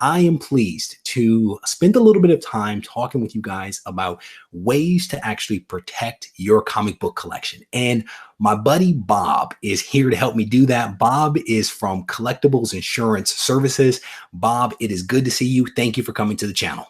I am pleased to spend a little bit of time talking with you guys about ways to actually protect your comic book collection. And my buddy Bob is here to help me do that. Bob is from Collectibles Insurance Services. Bob, it is good to see you. Thank you for coming to the channel.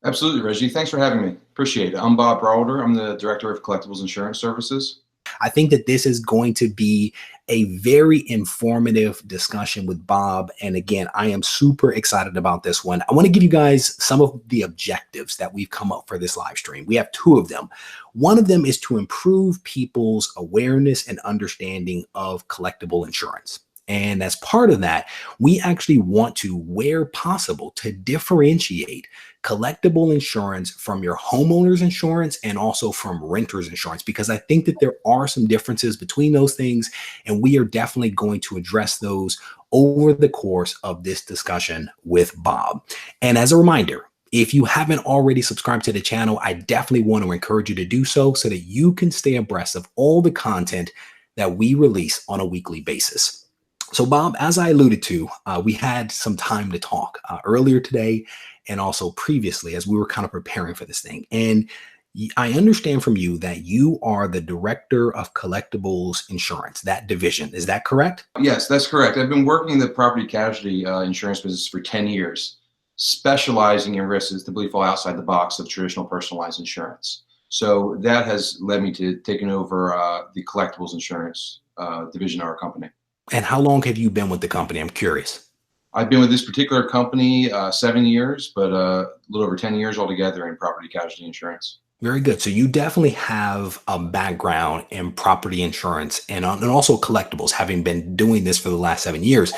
Absolutely, Reggie. Thanks for having me. Appreciate it. I'm Bob Browder. I'm the Director of Collectibles Insurance Services. I think that this is going to be a very informative discussion with Bob. And again, I am super excited about this one. I want to give you guys some of the objectives that we've come up for this live stream. We have two of them. One of them is to improve people's awareness and understanding of collectible insurance. And as part of that, we actually want to, where possible, to differentiate collectible insurance from your homeowner's insurance and also from renter's insurance, because I think that there are some differences between those things, and we are definitely going to address those over the course of this discussion with Bob. And as a reminder, if you haven't already subscribed to the channel, I definitely want to encourage you to do so that you can stay abreast of all the content that we release on a weekly basis. So Bob, as I alluded to, we had some time to talk earlier today and also previously as we were kind of preparing for this thing. And I understand from you that you are the Director of Collectibles Insurance, that division. Is that correct? Yes, that's correct. I've been working in the property casualty insurance business for 10 years, specializing in risks that typically fall outside the box of traditional personalized insurance. So that has led me to taking over the collectibles insurance division of our company. And how long have you been with the company? I'm curious. I've been with this particular company 7 years, but a little over 10 years altogether in property casualty insurance. Very good. So you definitely have a background in property insurance and also collectibles, having been doing this for the last 7 years.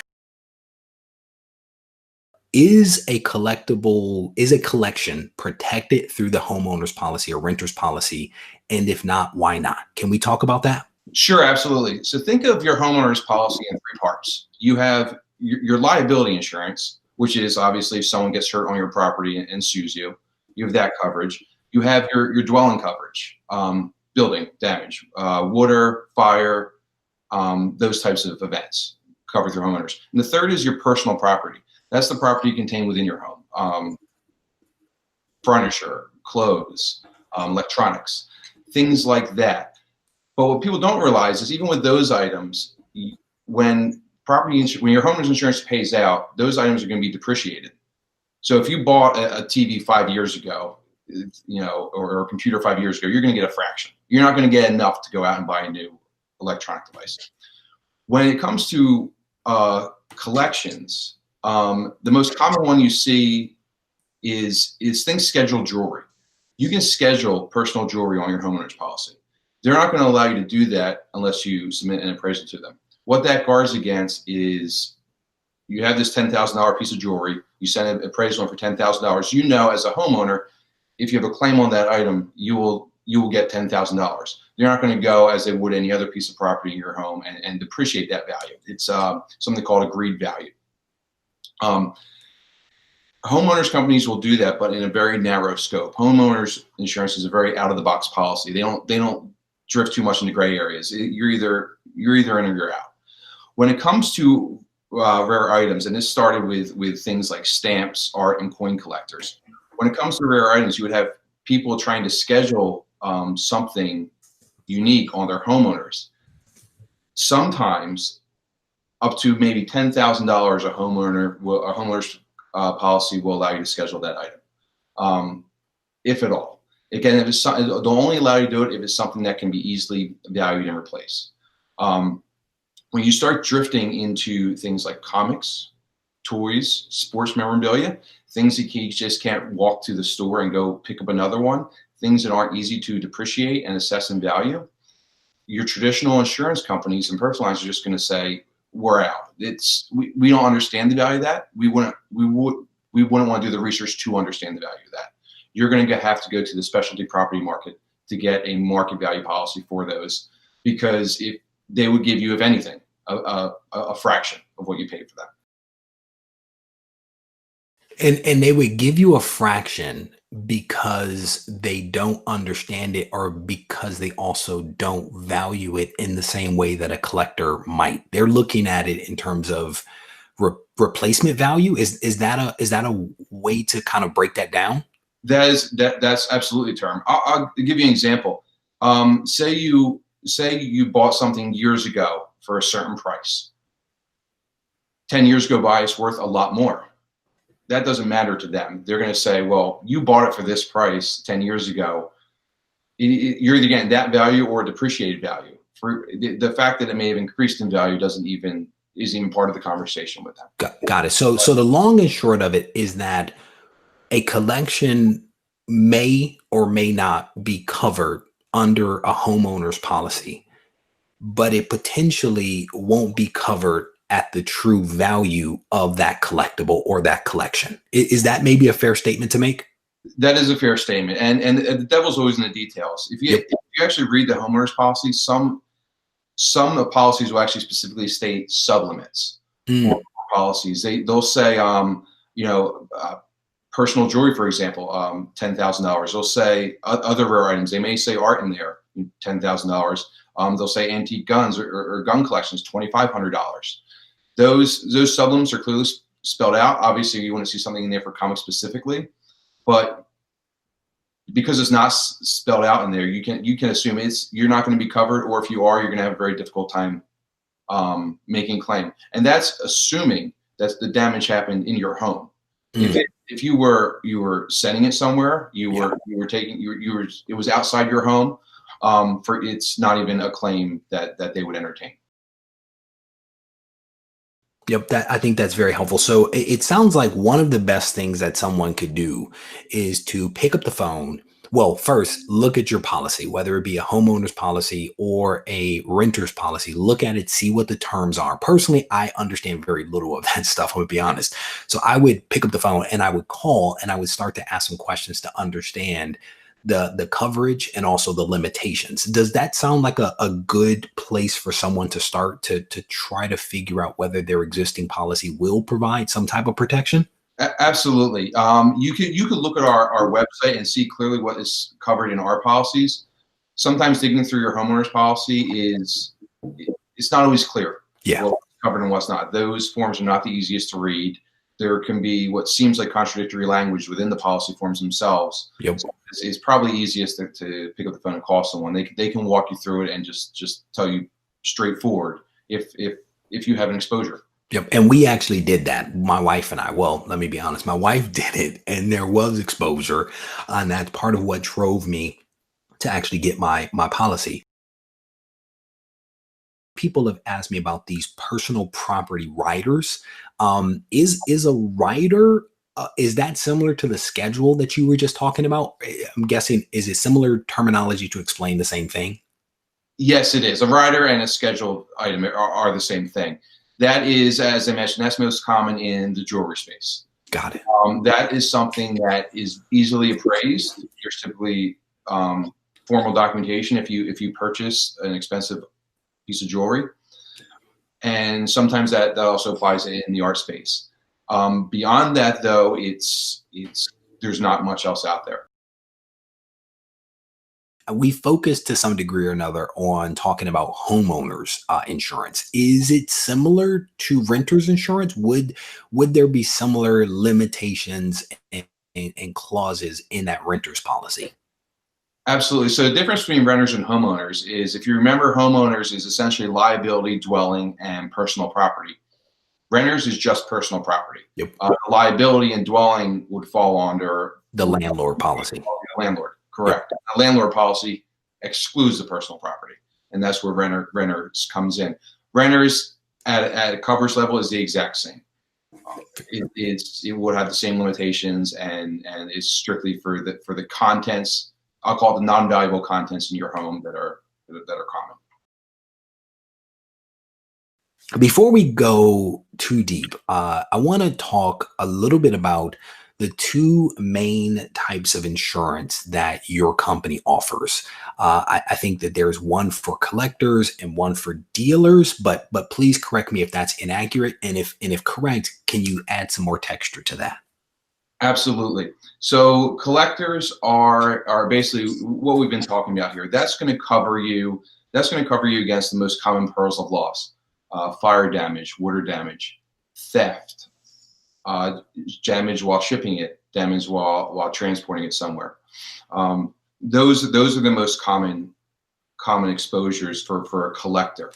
Is a collection protected through the homeowner's policy or renter's policy? And if not, why not? Can we talk about that? Sure, absolutely. So think of your homeowner's policy in three parts. You have your liability insurance, which is obviously if someone gets hurt on your property and sues you, you have that coverage. You have your dwelling coverage, building damage, water, fire, those types of events covered through homeowners. And the third is your personal property. That's the property you contain within your home. Furniture, clothes, electronics, things like that. But what people don't realize is even with those items, when your homeowner's insurance pays out, those items are going to be depreciated. So if you bought a TV 5 years ago, or a computer 5 years ago, you're going to get a fraction. You're not going to get enough to go out and buy a new electronic device. When it comes to collections, the most common one you see is things scheduled jewelry. You can schedule personal jewelry on your homeowner's policy. They're not going to allow you to do that unless you submit an appraisal to them. What that guards against is you have this $10,000 piece of jewelry, you send an appraisal for $10,000. You know, as a homeowner, if you have a claim on that item, you will get $10,000. They're not going to go as they would any other piece of property in your home and depreciate that value. It's something called agreed value. Homeowners companies will do that, but in a very narrow scope. Homeowners insurance is a very out of the box policy. They don't drift too much into gray areas. You're either in or you're out. When it comes to rare items, and this started with things like stamps, art, and coin collectors. When it comes to rare items, you would have people trying to schedule something unique on their homeowners. Sometimes up to maybe $10,000 a homeowner's policy will allow you to schedule that item, if at all. Again, if it's they'll only allow you to do it if it's something that can be easily valued and replaced. When you start drifting into things like comics, toys, sports memorabilia, things that you just can't walk to the store and go pick up another one, things that aren't easy to depreciate and assess in value, your traditional insurance companies and personal lines are just going to say, we're out. We don't understand the value of that. We wouldn't want to do the research to understand the value of that. You're going to have to go to the specialty property market to get a market value policy for those, because they would give you, if anything, a fraction of what you paid for them. And they would give you a fraction because they don't understand it, or because they also don't value it in the same way that a collector might. They're looking at it in terms of replacement value? Is that a way to kind of break that down? That's absolutely a term. I'll give you an example. Say you bought something years ago for a certain price. 10 years go by, it's worth a lot more. That doesn't matter to them. They're going to say, well, you bought it for this price 10 years ago. You're either getting that value or depreciated value. For the fact that it may have increased in value isn't even part of the conversation with them. Got it. So the long and short of it is that a collection may or may not be covered under a homeowner's policy, but it potentially won't be covered at the true value of that collectible or that collection. Is that maybe a fair statement to make? That is a fair statement. And the devil's always in the details. If you actually read the homeowner's policy, some of the policies will actually specifically state sublimits for policies. They'll say, personal jewelry, for example, $10,000. They'll say other rare items. They may say art in there, $10,000. They'll say antique guns or gun collections, $2,500. Those sublimits are clearly spelled out. Obviously, you want to see something in there for comics specifically, but because it's not spelled out in there, you can assume you're not going to be covered, or if you are, you're going to have a very difficult time making claim. And that's assuming that the damage happened in your home. If you were sending it somewhere, it was outside your home, it's not even a claim that they would entertain. Yep, I think that's very helpful. So it sounds like one of the best things that someone could do is to pick up the phone. Well, first, look at your policy, whether it be a homeowner's policy or a renter's policy. Look at it, see what the terms are. Personally, I understand very little of that stuff, I'm gonna be honest. So I would pick up the phone and I would call and I would start to ask some questions to understand the coverage and also the limitations. Does that sound like a good place for someone to start to try to figure out whether their existing policy will provide some type of protection? Absolutely. You could look at our website and see clearly what is covered in our policies. Sometimes digging through your homeowner's policy it's not always clear. Yeah. What's covered and what's not. Those forms are not the easiest to read. There can be what seems like contradictory language within the policy forms themselves. Yep. So it's probably easiest to pick up the phone and call someone. They can walk you through it and just tell you straightforward if you have an exposure. Yep. And we actually did that. My wife and I, well, let me be honest, my wife did it and there was exposure. And that's part of what drove me to actually get my policy. People have asked me about these personal property riders. Is a rider, is that similar to the schedule that you were just talking about? I'm guessing, is it similar terminology to explain the same thing? Yes, it is. A rider and a scheduled item are the same thing. That is, as I mentioned, that's most common in the jewelry space. Got it. That is something that is easily appraised. There's typically formal documentation if you purchase an expensive piece of jewelry. And sometimes that also applies in the art space. Beyond that, though, there's not much else out there. We focused to some degree or another on talking about homeowners insurance. Is it similar to renters insurance? Would there be similar limitations and clauses in that renter's policy? Absolutely. So the difference between renters and homeowners is, if you remember, homeowners is essentially liability, dwelling, and personal property. Renters is just personal property. Yep. Liability and dwelling would fall under the landlord policy. The landlord, correct. Yep. The landlord policy excludes the personal property, and that's where renters comes in. Renters at a coverage level is the exact same. It would have the same limitations, and it's strictly for the contents. I'll call it the non-valuable contents in your home that are common. Before we go too deep, I want to talk a little bit about the two main types of insurance that your company offers. I think that there's one for collectors and one for dealers, but please correct me if that's inaccurate. And if correct, can you add some more texture to that? Absolutely. So collectors are basically what we've been talking about here. That's going to cover you. That's going to cover you against the most common perils of loss: fire damage, water damage, theft, damage while shipping it, damage while transporting it somewhere. Those are the most common exposures for a collector.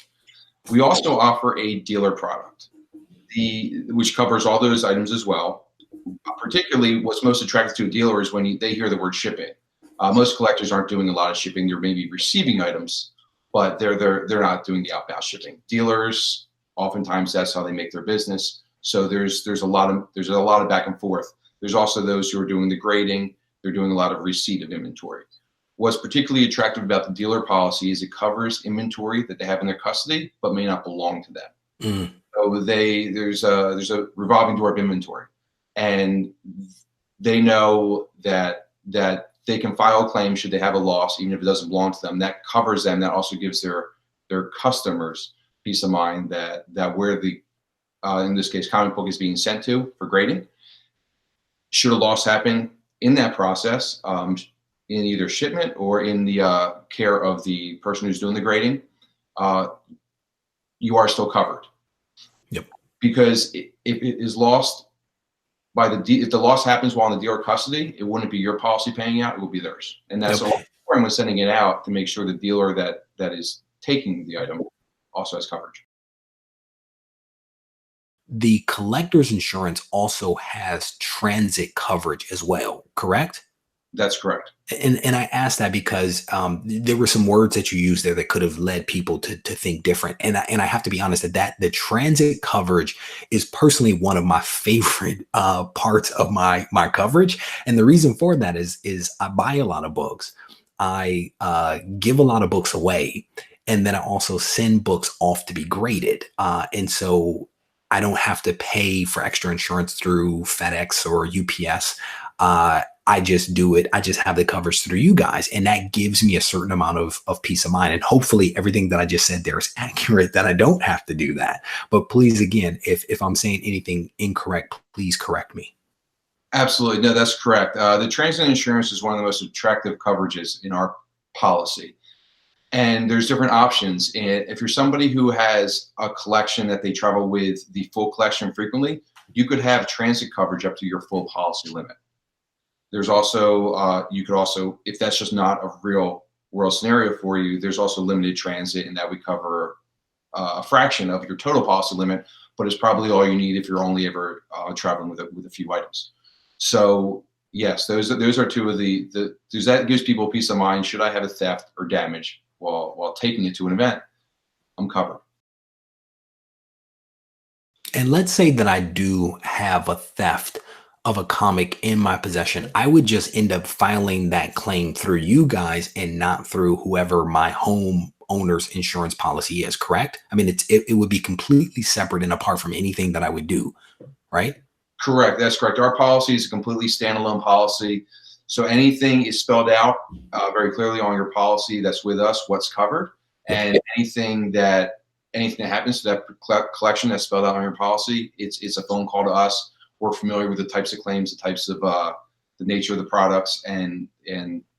We also offer a dealer product, which covers all those items as well. Particularly, what's most attractive to a dealer is when they hear the word shipping. Most collectors aren't doing a lot of shipping; they're maybe receiving items, but they're not doing the outbound shipping. Dealers, oftentimes, that's how they make their business. So there's a lot of back and forth. There's also those who are doing the grading. They're doing a lot of receipt of inventory. What's particularly attractive about the dealer policy is it covers inventory that they have in their custody, but may not belong to them. Mm. So there's a revolving door of inventory, and they know that they can file a claim should they have a loss, even if it doesn't belong to them. That covers them. That also gives their customers peace of mind that where the in this case comic book is being sent to for grading, should a loss happen in that process, in either shipment or in the care of the person who's doing the grading, you are still covered. Yep. Because if it is lost if the loss happens while in the dealer custody, it wouldn't be your policy paying out; it will be theirs. And that's all important when sending it out, to make sure the dealer that is taking the item also has coverage. The collector's insurance also has transit coverage as well, correct? That's correct. And I asked that because there were some words that you used there that could have led people to think different. And I have to be honest that the transit coverage is personally one of my favorite parts of my coverage. And the reason for that is I buy a lot of books. I give a lot of books away. And then I also send books off to be graded. And so I don't have to pay for extra insurance through FedEx or UPS. I just do it. I just have the coverage through you guys. And that gives me a certain amount of peace of mind. And hopefully everything that I just said there is accurate, that I don't have to do that. But please, again, if I'm saying anything incorrect, please correct me. Absolutely. No, that's correct. The transit insurance is one of the most attractive coverages in our policy. And there's different options. And if you're somebody who has a collection that they travel with the full collection frequently, you could have transit coverage up to your full policy limit. There's also, you could also, if that's just not a real world scenario for you, there's also limited transit, and that would cover a fraction of your total policy limit, but it's probably all you need if you're only ever traveling with a few items. So yes, those are two of that gives people peace of mind. Should I have a theft or damage while taking it to an event, I'm covered. And let's say that I do have a theft of a comic in my possession. I would just end up filing that claim through you guys and not through whoever my homeowner's insurance policy is, correct? I mean, it would be completely separate and apart from anything that I would do, right? Correct. That's correct. Our policy is a completely standalone policy. So anything is spelled out very clearly on your policy that's with us, what's covered, and anything that happens to that collection that's spelled out on your policy, it's a phone call to us. We're familiar with the types of claims, the types of the nature of the products, and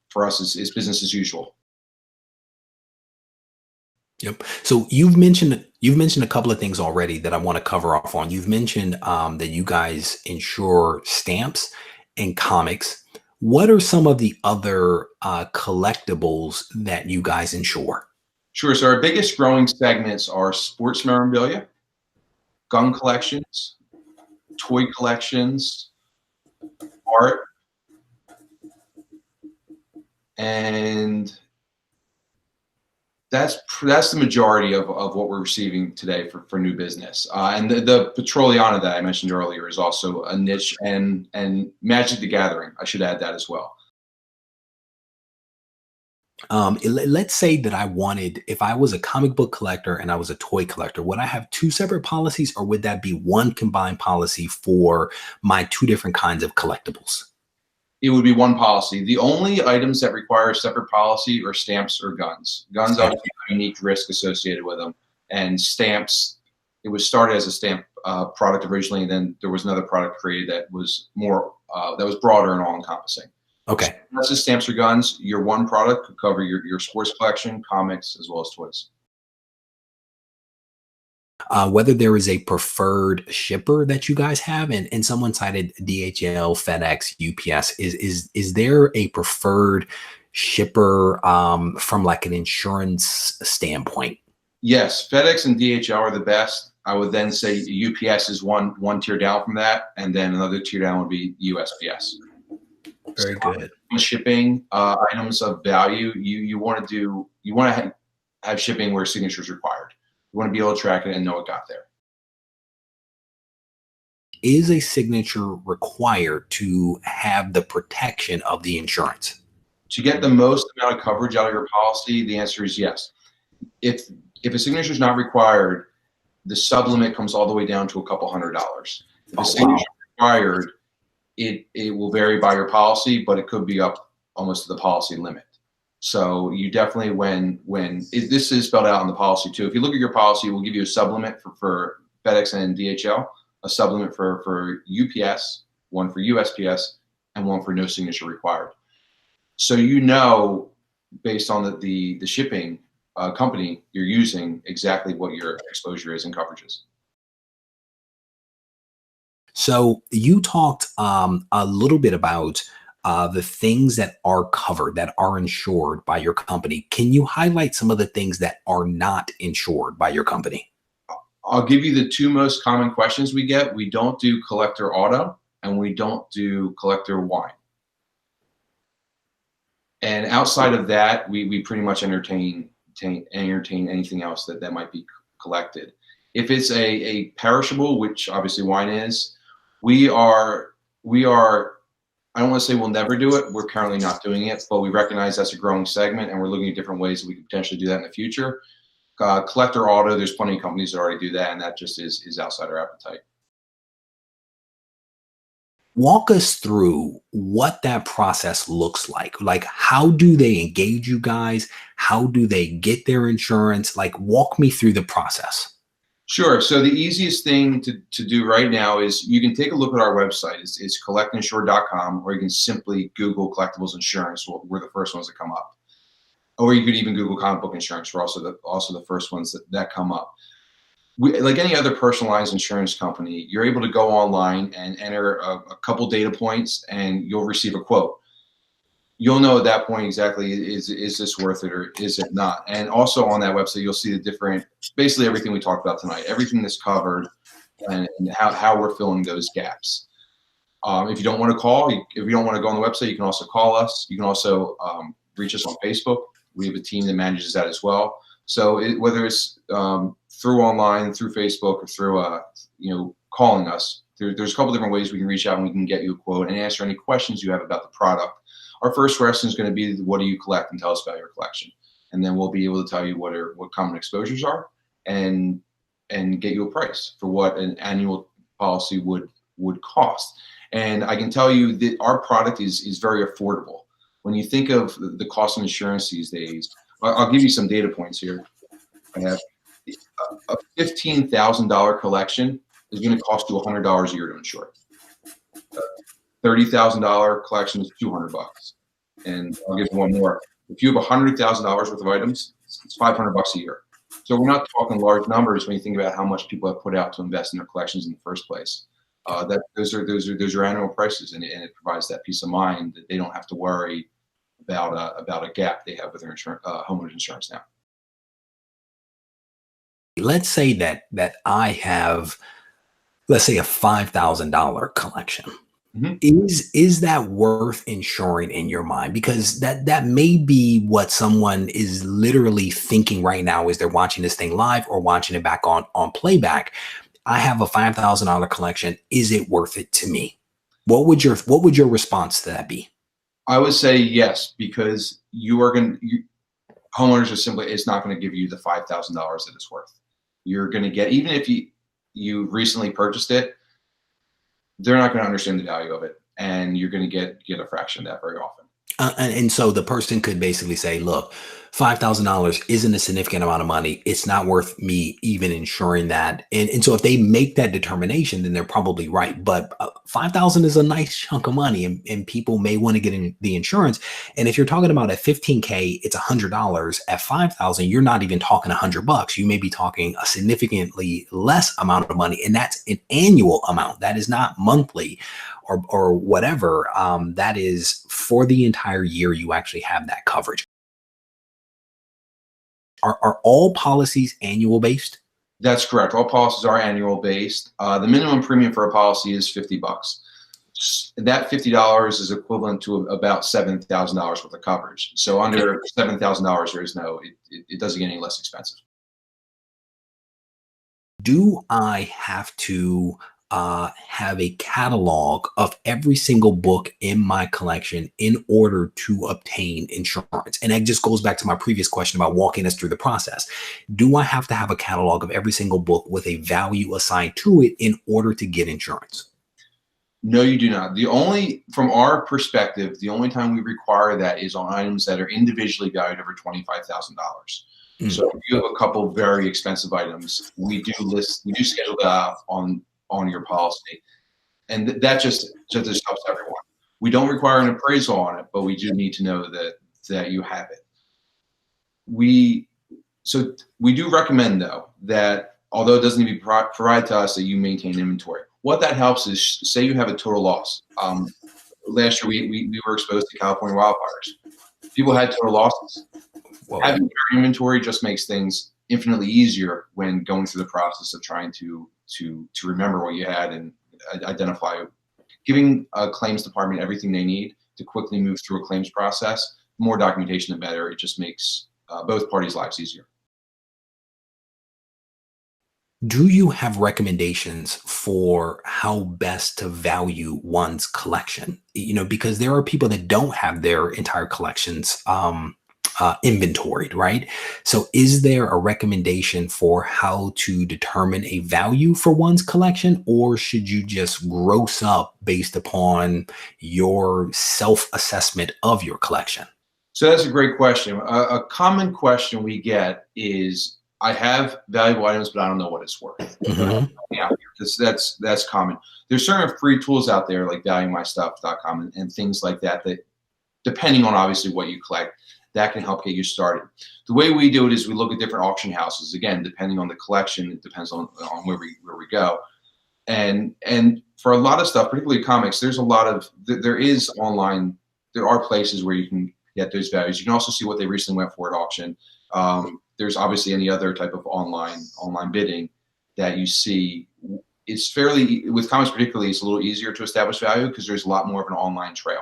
for us, it's business as usual. Yep. So you've mentioned a couple of things already that I want to cover off on. You've mentioned that you guys insure stamps and comics. What are some of the other collectibles that you guys insure? Sure. So our biggest growing segments are sports memorabilia, gun collections, toy collections, art, and that's the majority of what we're receiving today for new business. And the Petroliana that I mentioned earlier is also a niche, and Magic the Gathering, I should add that as well. Let's say that if I was a comic book collector and I was a toy collector, would I have two separate policies, or would that be one combined policy for my two different kinds of collectibles? It would be one policy. The only items that require a separate policy are stamps or guns. Guns obviously have a unique risk associated with them, and stamps, it was started as a stamp product originally, and then there was another product created that was more that was broader and all-encompassing. Okay. So that's just stamps or guns. Your one product could cover your sports collection, comics, as well as toys. whether there is a preferred shipper that you guys have, and someone cited DHL, FedEx, UPS. Is there a preferred shipper from like an insurance standpoint? Yes, FedEx and DHL are the best. I would then say UPS is one tier down from that, and then another tier down would be USPS. Very good. Shipping items of value, you want to have shipping where signature is required. You want to be able to track it and know it got there. Is a signature required to have the protection of the insurance? To get the most amount of coverage out of your policy, the answer is yes. If a signature is not required, the sublimit comes all the way down to a couple $100s. If a signature is required, it will vary by your policy, but it could be up almost to the policy limit. So you definitely, this is spelled out in the policy too. If you look at your policy, it will give you a sublimit for FedEx and DHL, a sublimit for UPS, one for USPS, and one for no signature required. So you know, based on the shipping company you're using, exactly what your exposure is and coverages. So you talked a little bit about the things that are covered, that are insured by your company. Can you highlight some of the things that are not insured by your company? I'll give you the two most common questions we get. We don't do collector auto, and we don't do collector wine. And outside of that, we pretty much entertain anything else that might be collected. If it's a perishable, which obviously wine is, we are, I don't want to say we'll never do it. We're currently not doing it, but we recognize that's a growing segment, and we're looking at different ways that we could potentially do that in the future. Collector auto, there's plenty of companies that already do that, and that just is outside our appetite. Walk us through what that process looks like. Like, how do they engage you guys? How do they get their insurance? Like, walk me through the process. Sure. So the easiest thing to do right now is you can take a look at our website. It's collectinsure.com, or you can simply Google Collectibles Insurance. We're the first ones that come up. Or you could even Google comic book insurance. We're also the first ones that come up. Like any other personalized insurance company, you're able to go online and enter a couple data points, and you'll receive a quote. You'll know at that point exactly, is this worth it or is it not? And also on that website, you'll see the different, basically everything we talked about tonight, everything that's covered, and how we're filling those gaps. If you don't want to call, if you don't want to go on the website, you can also call us. You can also reach us on Facebook. We have a team that manages that as well. So whether it's through online, through Facebook, or through calling us, there's a couple different ways we can reach out, and we can get you a quote and answer any questions you have about the product. Our first question is going to be, what do you collect, and tell us about your collection. And then we'll be able to tell you what common exposures are, and get you a price for what an annual policy would cost. And I can tell you that our product is very affordable. When you think of the cost of insurance these days, I'll give you some data points here. I have a $15,000 collection is going to cost you $100 a year to insure. $30,000 collection is $200. And I'll give you one more. If you have $100,000 worth of items, it's $500 a year. So we're not talking large numbers when you think about how much people have put out to invest in their collections in the first place. Those are annual prices, and it provides that peace of mind that they don't have to worry about a gap they have with their homeowners insurance now. Let's say that I have, let's say, a $5,000 collection. Mm-hmm. Is that worth insuring in your mind? Because that may be what someone is literally thinking right now as they're watching this thing live or watching it back on playback. I have a $5,000 collection. Is it worth it to me? What would your response to that be? I would say yes, because homeowners are simply, it's not going to give you the $5,000 that it's worth. You're going to get, even if you recently purchased it, they're not going to understand the value of it, and you're going to get a fraction of that very often. And so the person could basically say, look, $5,000 isn't a significant amount of money. It's not worth me even insuring that. And so if they make that determination, then they're probably right. But 5,000 is a nice chunk of money, and people may want to get in the insurance. And if you're talking about at 15K, it's $100. At 5,000, you're not even talking $100. You may be talking a significantly less amount of money, and that's an annual amount. That is not monthly or whatever. That is for the entire year. You actually have that coverage. Are all policies annual based? That's correct. All policies are annual based. The minimum premium for a policy is $50. That $50 is equivalent to about $7,000 worth of coverage. So under $7,000, there is no, it doesn't get any less expensive. Do I have to have a catalog of every single book in my collection in order to obtain insurance? And that just goes back to my previous question about walking us through the process. Do I have to have a catalog of every single book with a value assigned to it in order to get insurance? No, you do not. From our perspective, the only time we require that is on items that are individually valued over $25,000. So if you have a couple very expensive items, we do schedule that on your policy, and that just helps everyone. We don't require an appraisal on it, but we do need to know that you have it. We do recommend, though, that although it doesn't need to be provided to us, that you maintain inventory. What that helps is, say you have a total loss. Last year we were exposed to California wildfires. People had total losses. Well, having your inventory just makes things infinitely easier when going through the process of trying to remember what you had and identify. Giving a claims department everything they need to quickly move through a claims process, the more documentation, the better. It just makes both parties' lives easier. Do you have recommendations for how best to value one's collection? Because there are people that don't have their entire collections inventoried, right? So is there a recommendation for how to determine a value for one's collection, or should you just gross up based upon your self-assessment of your collection? So that's a great question. A common question we get is, I have valuable items, but I don't know what it's worth. Yeah, that's common. There's certain free tools out there like valuemystuff.com and things like that, depending on obviously what you collect, that can help get you started. The way we do it is we look at different auction houses. Again, depending on the collection, it depends on where we go. And for a lot of stuff, particularly comics, there are places where you can get those values. You can also see what they recently went for at auction. There's obviously any other type of online bidding that you see. It's with comics particularly, it's a little easier to establish value because there's a lot more of an online trail.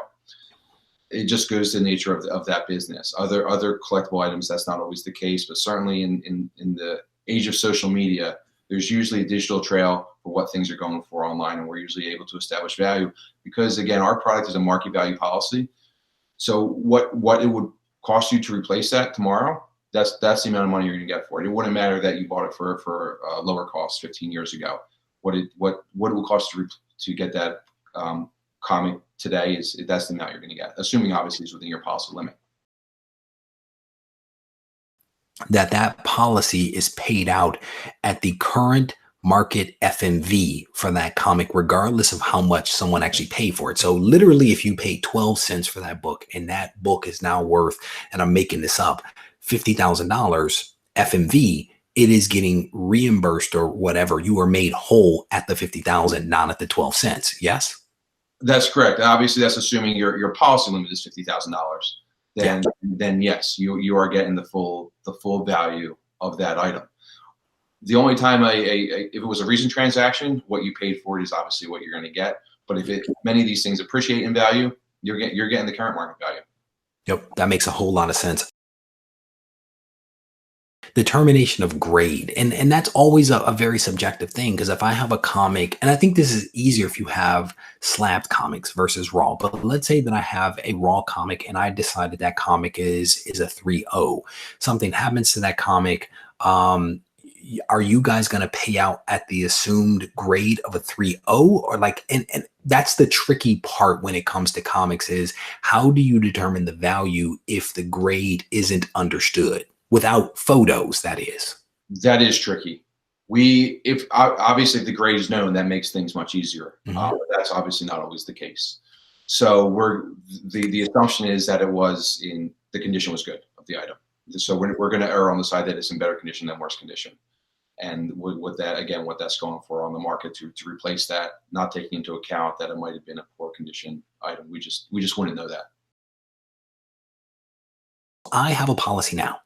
It just goes to the nature of that business. Other collectible items, that's not always the case, but certainly in the age of social media, there's usually a digital trail for what things are going for online, and we're usually able to establish value because, again, our product is a market value policy. So what it would cost you to replace that tomorrow, that's the amount of money you're going to get for it. It wouldn't matter that you bought it for a lower cost 15 years ago. What it will cost to get that comic today that's the amount you're going to get, assuming obviously it's within your policy limit. That policy is paid out at the current market FMV for that comic, regardless of how much someone actually paid for it. So literally, if you pay 12 cents for that book and that book is now worth, and I'm making this up, $50,000 FMV, it is getting reimbursed or whatever. You are made whole at the 50,000, not at the 12 cents. Yes? That's correct. Obviously, that's assuming your policy limit is $50,000. Then yes, you are getting the full value of that item. The only time if it was a recent transaction, what you paid for it is obviously what you're going to get. But if many of these things appreciate in value, you're getting the current market value. Yep, that makes a whole lot of sense. Determination of grade, and that's always a very subjective thing, because if I have a comic, and I think this is easier if you have slabbed comics versus raw, but let's say that I have a raw comic and I decided that comic is a 3.0. Something happens to that comic, are you guys going to pay out at the assumed grade of a 3.0, or like, and that's the tricky part when it comes to comics, is how do you determine the value if the grade isn't understood without photos? That is tricky. If obviously if the grade is known, that makes things much easier. But that's obviously not always the case. So the assumption is that the condition was good of the item. So we're going to err on the side that it's in better condition than worse condition. And with that, again, what that's going for on the market to replace that, not taking into account that it might have been a poor condition item. We just wouldn't know that. I have a policy now.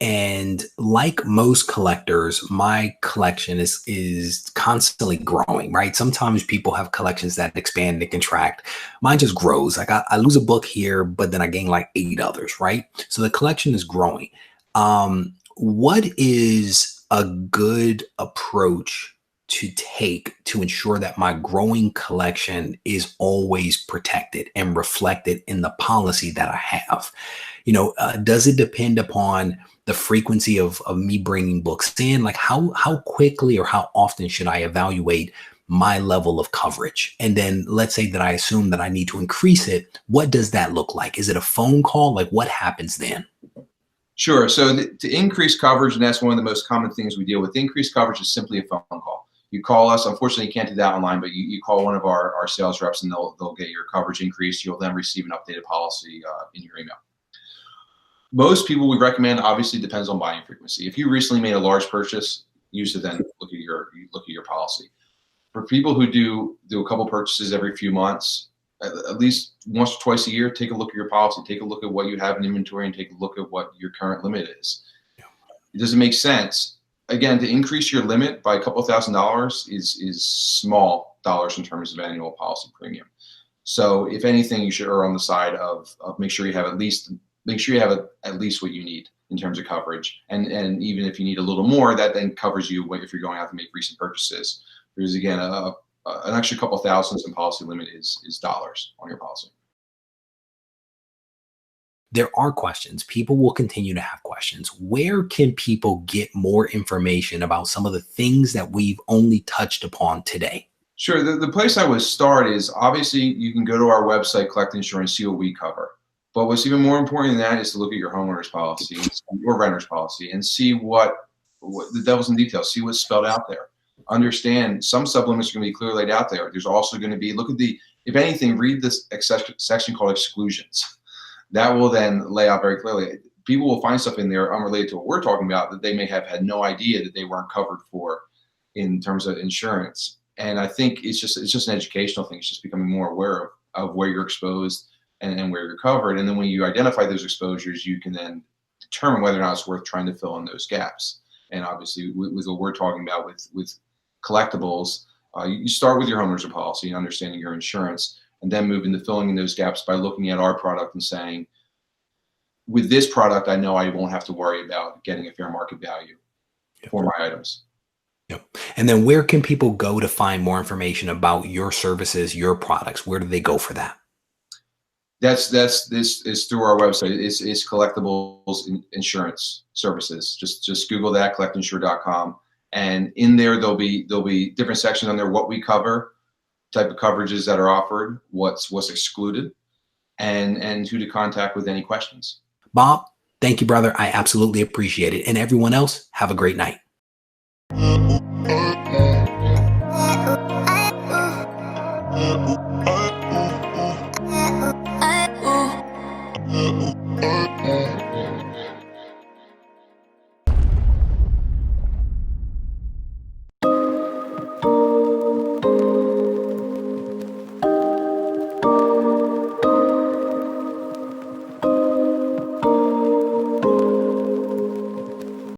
And like most collectors, my collection is constantly growing, right? Sometimes people have collections that expand and contract. Mine just grows. Like I lose a book here, but then I gain like 8 others, right? So the collection is growing. What is a good approach to take to ensure that my growing collection is always protected and reflected in the policy that I have? Does it depend upon the frequency of me bringing books in? Like how quickly or how often should I evaluate my level of coverage? And then let's say that I assume that I need to increase it. What does that look like? Is it a phone call? Like what happens then? Sure. So to increase coverage, and that's one of the most common things we deal with, increased coverage is simply a phone call. You call us. Unfortunately, you can't do that online, but you call one of our sales reps and they'll get your coverage increased. You'll then receive an updated policy in your email. Most people we recommend, obviously depends on buying frequency. If you recently made a large purchase, usually then look at your policy. For people who do a couple purchases every few months, at least once or twice a year, take a look at your policy, take a look at what you have in inventory, and take a look at what your current limit is. Does it make sense? Again, to increase your limit by a couple $1,000s is small dollars in terms of annual policy premium. So if anything, you should err on the side of make sure you have at least what you need in terms of coverage. And even if you need a little more, that then covers you if you're going out to make recent purchases. Because again, an extra couple thousands in policy limit is dollars on your policy. There are questions. People will continue to have questions. Where can people get more information about some of the things that we've only touched upon today? Sure. The place I would start is, obviously you can go to our website, Collect Insure, and see what we cover. But what's even more important than that is to look at your homeowner's policy or renter's policy and see what the devil's in details, see what's spelled out there. Understand some sublimits are going to be clearly laid out there. There's also going to be, if anything, read this section called exclusions. That will then lay out very clearly. People will find stuff in there unrelated to what we're talking about that they may have had no idea that they weren't covered for in terms of insurance. And I think it's just an educational thing. It's just becoming more aware of where you're exposed and where you're covered. And then when you identify those exposures, you can then determine whether or not it's worth trying to fill in those gaps. And obviously with what we're talking about with collectibles, you start with your homeowner's policy and understanding your insurance, and then move into filling in those gaps by looking at our product and saying, with this product, I know I won't have to worry about getting a fair market value for my items. Yep. And then where can people go to find more information about your services, your products? Where do they go for that? This is through our website. It's Collectibles Insurance Services. Just Google that, collectinsure.com. And in there, there'll be different sections on there, what we cover, type of coverages that are offered, what's excluded, and who to contact with any questions. Bob, thank you, brother. I absolutely appreciate it. And everyone else, have a great night.